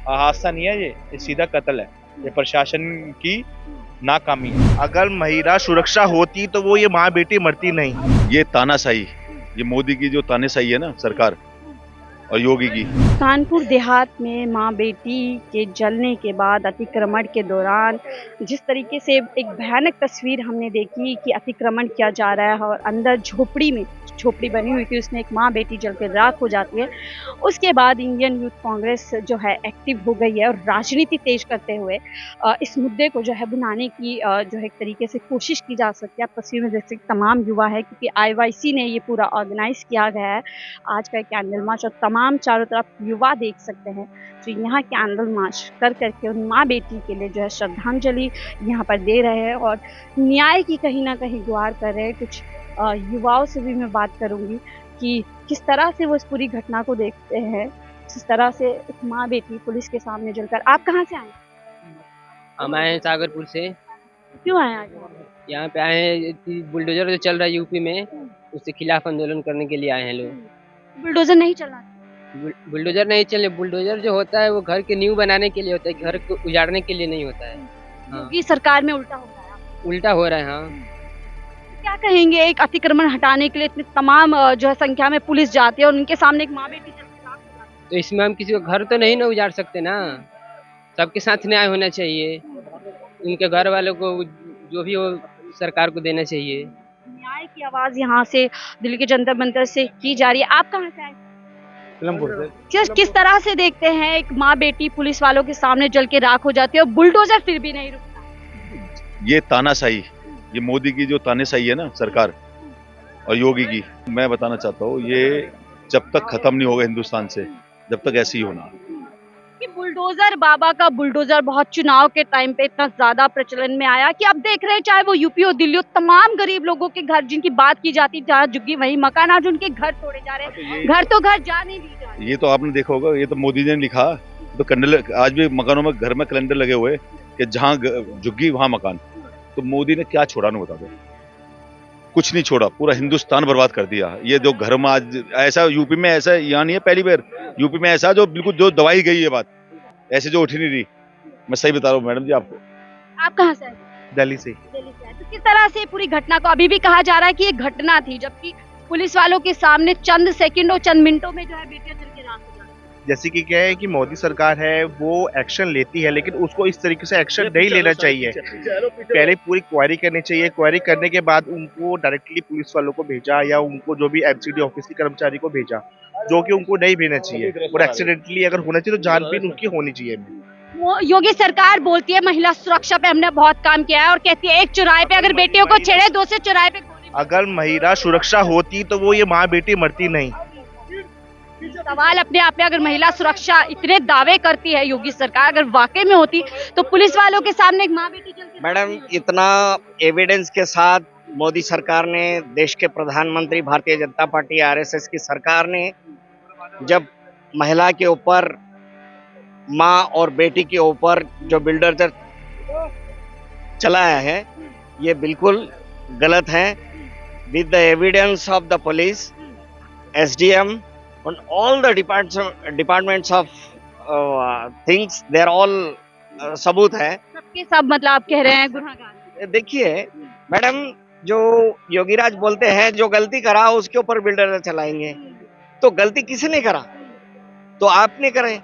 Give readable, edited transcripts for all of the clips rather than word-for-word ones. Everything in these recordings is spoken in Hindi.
हादसा नहीं है, ये सीधा कत्ल है। ये प्रशासन की नाकामी है। अगर महिला सुरक्षा होती तो वो ये माँ बेटी मरती नहीं। ये तानाशाही, ये मोदी की जो तानाशाही है ना सरकार और योगी की। कानपुर देहात में मां बेटी के जलने के बाद अतिक्रमण के दौरान जिस तरीके से एक भयानक तस्वीर हमने देखी कि अतिक्रमण किया जा रहा है और अंदर झोपड़ी बनी हुई थी, उसमें एक मां बेटी जलकर राख हो जाती है। उसके बाद इंडियन यूथ कांग्रेस जो है एक्टिव हो गई है और राजनीति तेज करते हुए इस मुद्दे को जो है बुलाने की जो है एक तरीके से कोशिश की जा सकती है। आप तस्वीर में देख सकते तमाम युवा है, क्योंकि IYC ने ये पूरा ऑर्गेनाइज किया गया है आज का कैंडल मार्च, और तमाम चारों तरफ युवा देख सकते हैं जो यहाँ कैंडल मार्च कर करके उन माँ बेटी के लिए जो है श्रद्धांजलि यहाँ पर दे रहे हैं और न्याय की कहीं ना कहीं गुहार कर रहे हैं। कुछ युवाओं से भी मैं बात करूंगी कि किस तरह से वो इस पूरी घटना को देखते हैं, किस तरह से एक माँ बेटी पुलिस के सामने जलकर। आप कहाँ से आए? हम आए हैं सागरपुर से। क्यों आए आज? यहाँ पे आए हैं कि बुलडोजर जो चल रहा है यूपी में, उसके खिलाफ आंदोलन करने के लिए आए हैं लोग। बुलडोजर नहीं चला? बुलडोजर नहीं चले, बुलडोजर जो होता है वो घर के नींव बनाने के लिए होता है, घर को उजाड़ने के लिए नहीं होता है। हाँ, कि सरकार में उल्टा हो रहा है। उल्टा हो रहा है। हाँ, क्या कहेंगे, एक अतिक्रमण हटाने के लिए इतनी तमाम जो है संख्या में पुलिस जाती है और उनके सामने एक माँ बेटी जलकर राख हो जाती है। तो इसमें हम किसी को घर तो नहीं ना उजाड़ सकते ना, सबके साथ न्याय होना चाहिए। उनके घर वालों को जो भी हो सरकार को देना चाहिए। न्याय की आवाज यहाँ से दिल्ली के जंतर मंतर से की जा रही है। आप कहाँ से आए? किस तरह से देखते हैं एक माँ बेटी पुलिस वालों के सामने जल के राख हो जाती है और बुलडोजर फिर भी नहीं रुकता? ये तानाशाही, ये मोदी की जो तानाशाही है ना सरकार और योगी की, मैं बताना चाहता हूँ ये जब तक खत्म नहीं होगा हिंदुस्तान से, जब तक ऐसे ही होना। कि बुलडोजर बाबा का बुलडोजर बहुत चुनाव के टाइम पे इतना ज्यादा प्रचलन में आया कि आप देख रहे हैं चाहे वो यूपी हो दिल्ली हो, तमाम गरीब लोगों के घर जिनकी बात की जाती जहाँ झुग्गी वही मकान, आज उनके घर तोड़े जा रहे हैं। घर तो घर जा नहीं दी जा रही। ये तो आपने देखा होगा, ये तो मोदी ने लिखा, तो कैलेंडर आज भी मकानों में घर में कैलेंडर लगे हुए कि जहाँ झुग्गी वहाँ मकान। तो मोदी ने क्या छोड़ा ना बता दो, कुछ नहीं छोड़ा, पूरा हिंदुस्तान बर्बाद कर दिया। ये जो घर में आज ऐसा यूपी में, ऐसा यहाँ नहीं है पहली बार यूपी में ऐसा जो बिल्कुल जो दवाई गई है बात, ऐसे जो उठी नहीं रही। मैं सही बता रहा हूँ मैडम जी आपको। आप कहाँ से आए? दिल्ली से। दिल्ली से आए। तो किस तरह से पूरी घटना को अभी भी कहा जा रहा है कि ये घटना थी, जबकि पुलिस वालों के सामने चंद सेकंडों चंद मिनटों में जो है बेटियां जल के राख हो जाती हैं। जैसे कि क्या है कि मोदी सरकार है वो एक्शन लेती है, लेकिन उसको इस तरीके से एक्शन नहीं लेना चाहिए। पहले पूरी क्वारी करनी चाहिए, क्वारी करने के बाद उनको डायरेक्टली पुलिस वालों को भेजा या उनको जो भी MCD ऑफिस के कर्मचारी को भेजा, जो कि उनको नहीं भेजना चाहिए। और एक्सीडेंटली अगर होना चाहिए तो जानबीन उनकी होनी चाहिए। वो योगी सरकार बोलती है महिला सुरक्षा पे हमने बहुत काम किया है और कहती है एक चौराहे पे अगर बेटियों को छेड़े दूसरे चौराहे पे गोली। अगर महिला सुरक्षा होती तो वो ये माँ बेटी मरती नहीं। सवाल अपने आप में, अगर महिला सुरक्षा इतने दावे करती है योगी सरकार, अगर वाकई में होती तो पुलिस वालों के सामने एक माँ बेटी जल के। मैडम, इतना एविडेंस के साथ मोदी सरकार ने, देश के प्रधानमंत्री, भारतीय जनता पार्टी RSS की सरकार ने जब महिला के ऊपर, माँ और बेटी के ऊपर जो बुलडोजर चलाया है, ये बिल्कुल गलत है। With the evidence of the police, SDM and all the departments of things, they are all सबूत है। सबके सब मतलब आप कह रहे हैं गुनाहगार। देखिए मैडम, जो योगीराज बोलते हैं जो गलती करा उसके ऊपर बुलडोजर चलाएंगे, तो गलती किसने करा? तो आपने करे,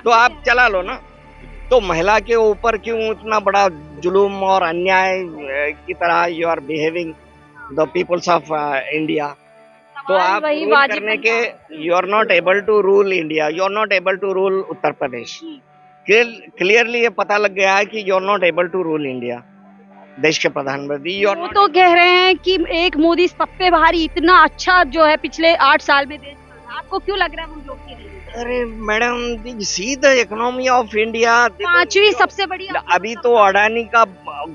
तो आप चला लो ना। तो महिला के ऊपर क्यों इतना बड़ा जुलूम और अन्याय की तरह you are behaving the peoples of India? तो आप रूल करने के, you are not able to rule India, you are not able to rule Uttar Pradesh. Clearly ये पता लग गया है कि you are not able to rule India. देश के प्रधानमंत्री वो तो कह रहे हैं कि एक मोदी सब पे भारी, इतना अच्छा जो है पिछले 8 साल में देश चल रहा है। आपको क्यों लग रहा है वो योगी नहीं? अरे madam, see the economy of India, 5वीं सबसे बड़ी। अभी तो अडानी का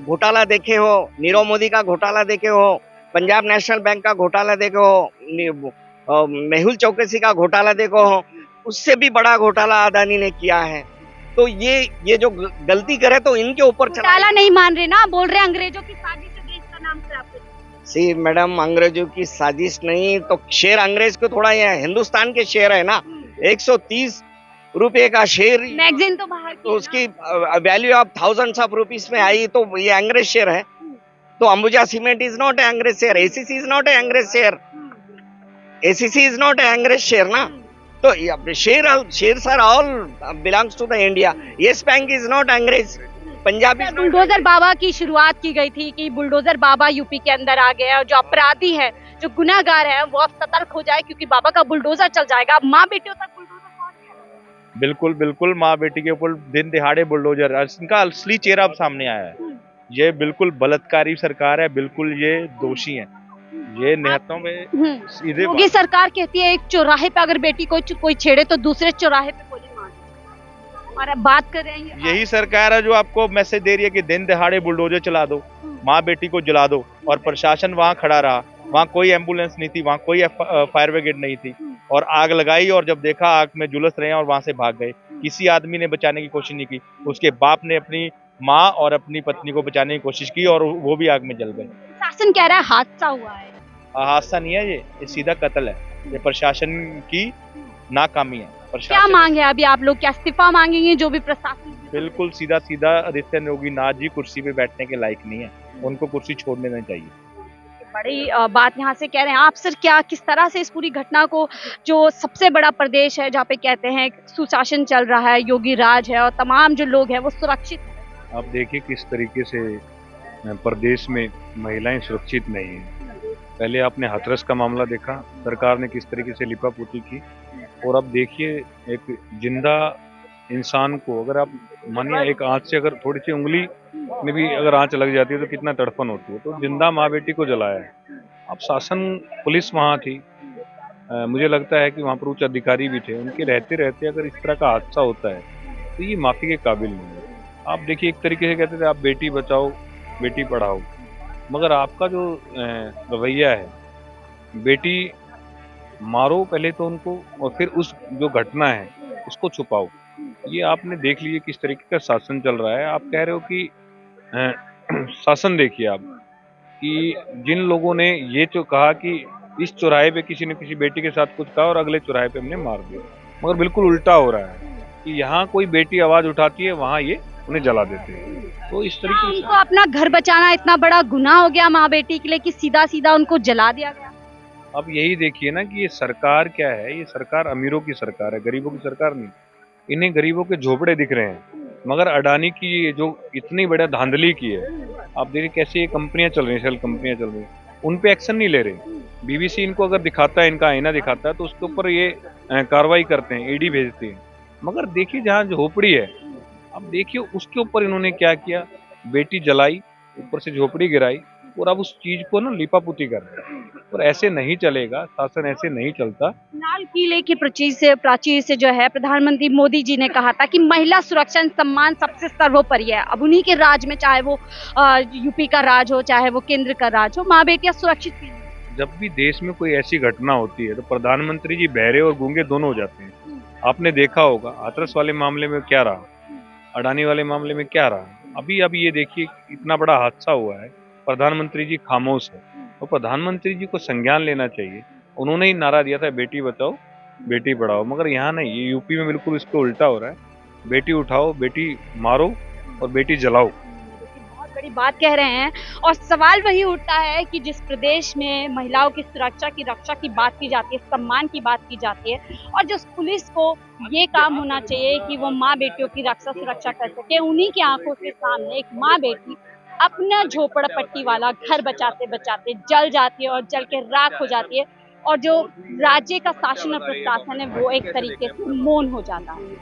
घोटाला देखे हो, नीरव मोदी का घोटाला देखे हो, पंजाब नेशनल बैंक का घोटाला देखो हो, मेहुल चौकसी का घोटाला देखो हो, उससे भी बड़ा घोटाला अडानी ने किया है। तो ये जो गलती करे तो इनके ऊपर घोटाला नहीं मान रहे ना, बोल रहे अंग्रेजों की साजिश है देश का नाम खराब करने। सी मैडम, अंग्रेजों की साजिश नहीं तो शेर अंग्रेज को थोड़ा, ये हिंदुस्तान के शेर है ना। 130 रुपए का शेयर, मैगजीन तो बाहर की तो है उसकी value of thousands of rupees में आई, तो ये अंग्रेज शेयर है। तो Ambuja cement is not a अंग्रेज share, ACC is not a अंग्रेज share, ACC is not a अंग्रेज शेयर ना। तो shares are all belongs to the India. Yes bank is not अंग्रेज, पंजाब इज बुलडोजर बाबा की शुरुआत की गई थी कि बुलडोजर बाबा यूपी के अंदर आ गया और जो अपराधी है, जो गुनाहगार है, वो अब सतर्क हो जाए क्योंकि बाबा का बुलडोजर चल जाएगा। अब माँ बेटियों तक बुलडोजर पहुंच गया। बिल्कुल बिल्कुल, माँ बेटी के ऊपर दिन दिहाड़े बुलडोजर, इनका असली चेहरा अब सामने आया है। ये बिल्कुल बलात्कारी सरकार है, बिल्कुल ये दोषी है, ये निहत्तों में सीधे योगी सरकार कहती है एक चौराहे पे अगर बेटी को कोई छेड़े तो दूसरे चौराहे पे गोली मार दो। और अब बात कर रहे हैं यही सरकार है जो आपको मैसेज दे रही है कि दिन दिहाड़े बुलडोजर चला दो, माँ बेटी को जला दो, और प्रशासन वहां खड़ा रहा, वहां कोई एम्बुलेंस नहीं थी, वहां कोई फायर ब्रिगेड नहीं थी, और आग लगाई और जब देखा आग में झुलस रहे हैं और वहां से भाग गए। किसी आदमी ने बचाने की कोशिश नहीं की। उसके बाप ने अपनी माँ और अपनी पत्नी को बचाने की कोशिश की और वो भी आग में जल गए। शासन कह रहा है हादसा हुआ है। हादसा नहीं है, ये सीधा कत्ल है। ये प्रशासन की नाकामी है। क्या प्रशासन मांगे अभी आप लोग? क्या इस्तीफा मांगेंगे? जो भी प्रशासन बिल्कुल सीधा सीधा आदित्य योगीनाथ जी कुर्सी पे बैठने के लायक नहीं है, उनको कुर्सी छोड़ देना चाहिए। बड़ी बात यहाँ से कह रहे हैं आप सर। क्या किस तरह से इस पूरी घटना को, जो सबसे बड़ा प्रदेश है जहाँ पे कहते हैं सुशासन चल रहा है, योगी राज है और तमाम जो लोग हैं वो सुरक्षित है। आप देखिए किस तरीके से प्रदेश में महिलाएं सुरक्षित नहीं हैं। पहले आपने हाथरस का मामला देखा, सरकार ने किस तरीके से लिपापोती की, और अब देखिए एक जिंदा इंसान को अगर आप मानिए एक आंच से अगर थोड़ी सी उंगली में भी अगर आंच लग जाती है तो कितना तड़पन होती है। तो जिंदा माँ बेटी को जलाया है। अब शासन पुलिस वहाँ थी, मुझे लगता है कि वहाँ पर उच्च अधिकारी भी थे, उनके रहते रहते अगर इस तरह का हादसा होता है तो ये माफ़ी के काबिल नहीं है। आप देखिए एक तरीके से कहते थे आप बेटी बचाओ बेटी पढ़ाओ, मगर आपका जो रवैया है, बेटी मारो पहले तो उनको और फिर उस जो घटना है उसको छुपाओ। ये आपने देख लीजिए किस तरीके का शासन चल रहा है। आप कह रहे हो कि शासन देखिए आप कि जिन लोगों ने ये जो कहा कि इस चौराहे पे किसी ने किसी बेटी के साथ कुछ कहा और अगले चौराहे पे हमने मार दिया, मगर बिल्कुल उल्टा हो रहा है कि यहाँ कोई बेटी आवाज उठाती है वहाँ ये उन्हें जला देते हैं। तो इस तरीके से उनको अपना घर बचाना इतना बड़ा गुनाह हो गया माँ बेटी के लिए कि सीधा सीधा उनको जला दिया गया। अब यही देखिए ना कि ये सरकार क्या है, ये सरकार अमीरों की सरकार है, गरीबों की सरकार नहीं। इन्हें गरीबों के झोपड़े दिख रहे हैं, मगर अडानी की ये जो इतनी बड़ा धांधली की है, आप देखिए कैसे ये कंपनियां चल रही हैं, सेल कंपनियां चल रही हैं, उन पे एक्शन नहीं ले रहे। बीबीसी इनको अगर दिखाता है, इनका आईना दिखाता है तो उसके ऊपर ये कार्रवाई करते हैं, ईडी भेजती है। मगर देखिए जहाँ झोपड़ी है, अब देखिए उसके ऊपर इन्होंने क्या किया, बेटी जलाई, ऊपर से झोपड़ी गिराई, और अब उस चीज को ना लिपापुती कर रहे हैं। और ऐसे नहीं चलेगा, शासन ऐसे नहीं चलता। लाल किले की प्राचीर से जो है प्रधानमंत्री मोदी जी ने कहा था कि महिला सुरक्षा सम्मान सबसे सर्वोपरि है। अब उन्हीं के राज में, चाहे वो यूपी का राज हो, चाहे वो केंद्र का राज हो, माँ बेटियां सुरक्षित हैं। जब भी देश में कोई ऐसी घटना होती है तो प्रधानमंत्री जी बहरे और गूंगे दोनों हो जाते हैं। आपने देखा होगा हाथरस वाले मामले में क्या रहा, अडानी वाले मामले में क्या रहा। अभी ये देखिए इतना बड़ा हादसा हुआ है, प्रधानमंत्री जी खामोश है। तो प्रधानमंत्री जी को संज्ञान लेना चाहिए। उन्होंने ही नारा दिया था बेटी बचाओ बेटी पढ़ाओ, मगर यहाँ नहीं, ये यूपी में बिल्कुल इसको उल्टा हो रहा है। बेटी उठाओ, बेटी मारो और बेटी जलाओ। बहुत बड़ी बात कह रहे हैं। और सवाल वही उठता है कि जिस प्रदेश में महिलाओं की सुरक्षा की रक्षा की बात की जाती है, सम्मान की बात की जाती है, और जो पुलिस को ये काम होना चाहिए कि वो माँ बेटियों की रक्षा सुरक्षा कर सके, उन्हीं की आंखों के सामने एक माँ बेटी अपना झोपड़पट्टी वाला घर बचाते बचाते जल जाती है और जल के राख हो जाती है, और जो राज्य का शासन और प्रशासन है वो एक तरीके से मौन हो जाता है।